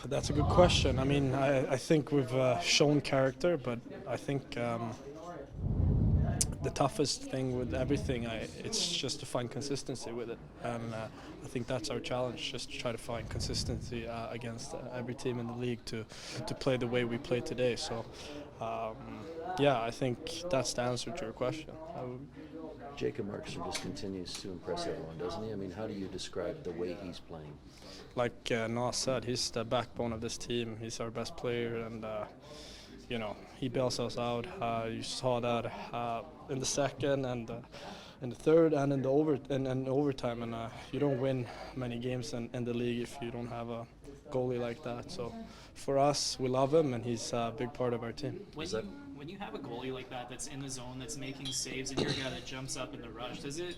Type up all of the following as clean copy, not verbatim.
That's a good question. I mean, I think we've shown character, but I think the toughest thing with everything, it's just to find consistency with it. And I think that's our challenge, just to try to find consistency against every team in the league to play the way we play today. So, yeah, I think that's the answer to your question. Jacob Markstrom just continues to impress everyone, doesn't he? I mean, how do you describe the way he's playing? Like Nas said, he's the backbone of this team. He's our best player, and you know, he bails us out. You saw that in the second and in the third and in the overtime. And you don't win many games in the league if you don't have a goalie like that. So for us, we love him, and he's a big part of our team. When you have a goalie like that that's in the zone, that's making saves, and you're a guy that jumps up in the rush, does it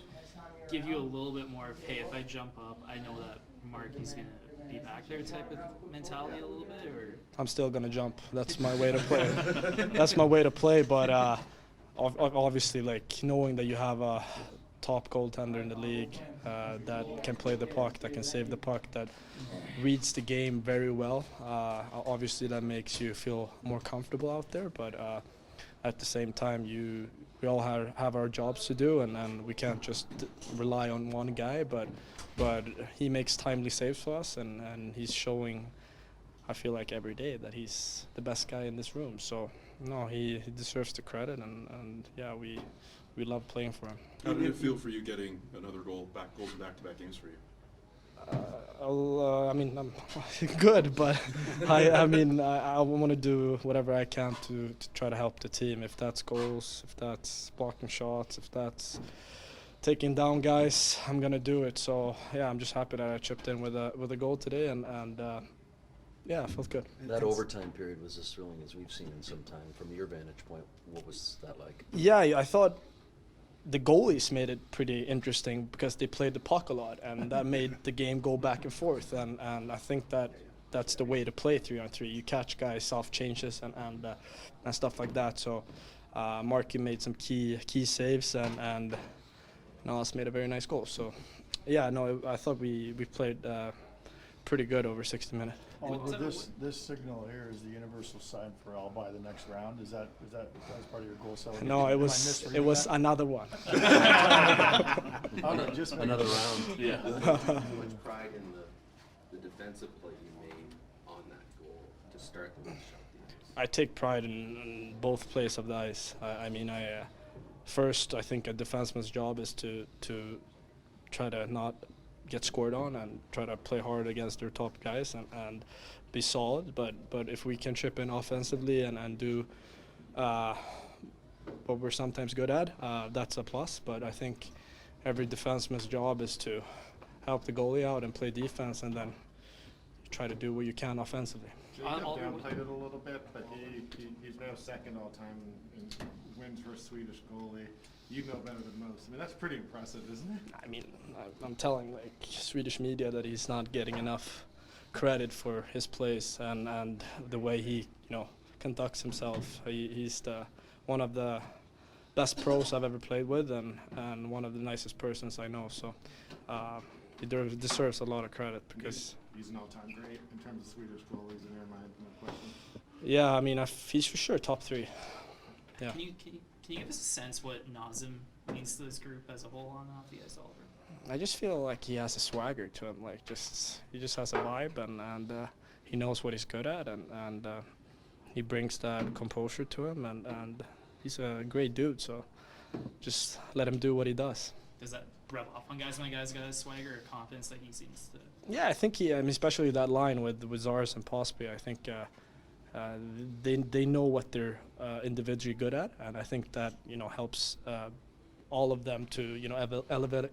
give you a little bit more of, hey, if I jump up, I know that Marky's going to be back there type of mentality a little bit? Or I'm still going to jump. That's my way to play. That's my way to play, but obviously, like, knowing that you have a top goaltender in the league that can play the puck, that can save the puck, that reads the game very well, obviously that makes you feel more comfortable out there, but at the same time, we all have our jobs to do, and we can't just rely on one guy, but he makes timely saves for us, and he's showing, I feel like, every day that he's the best guy in this room. So no, he deserves the credit, and yeah, we love playing for him. How did it feel for you getting another goals in back-to-back games for you? I mean, I'm good, but I mean, I want to do whatever I can to try to help the team. If that's goals, if that's blocking shots, if that's taking down guys, I'm gonna do it. So yeah, I'm just happy that I chipped in with a goal today, and yeah, it felt good. That overtime period was as thrilling as we've seen in some time. From your vantage point, what was that like? Yeah, I thought the goalies made it pretty interesting because they played the puck a lot, and that made the game go back and forth. And I think that's the way to play 3-on-3. You catch guys off changes and stuff like that. So Marky made some key saves, and Nas made a very nice goal. So yeah, no, I thought we played pretty good over 60 minutes. This signal here is the universal sign for I'll buy the next round. Is that part of your goal celebration? No, it was another one. Oh, no, just Another round. yeah. How much pride in the defensive play you made on that goal to start the shot? I take pride in both plays of the ice. I mean, first, I think a defenseman's job is to try to not get scored on and try to play hard against their top guys and be solid. But if we can chip in offensively and do what we're sometimes good at, that's a plus. But I think every defenseman's job is to help the goalie out and play defense, and then try to do what you can offensively. Jacob downplayed it a little bit, but he's now second all time in wins for a Swedish goalie. You know better than most. I mean, that's pretty impressive, isn't it? I mean, I'm telling like Swedish media that he's not getting enough credit for his plays and the way he conducts himself. He's one of the best pros I've ever played with, and one of the nicest persons I know. So he deserves a lot of credit because he's an all-time great in terms of Swedish goalies in your mind, no question. Yeah, I mean, he's for sure top 3. Yeah. Can you give us a sense what Nazem means to this group as a whole on off the ice, Oliver? I just feel like he has a swagger to him. Like he just has a vibe, and he knows what he's good at, and he brings that composure to him, and he's a great dude. So just let him do what he does. Does that rub off on guys when a guy's got a swagger or confidence that he seems to? Yeah, I think I mean, especially that line with Zars and Posby, I think they know what they're individually good at, and I think that helps all of them to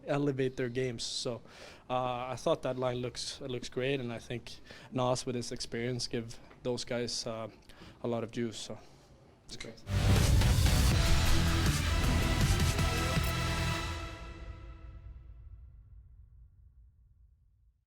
elevate their games. So I thought that line looks great, and I think Nas with his experience give those guys a lot of juice. So. Okay.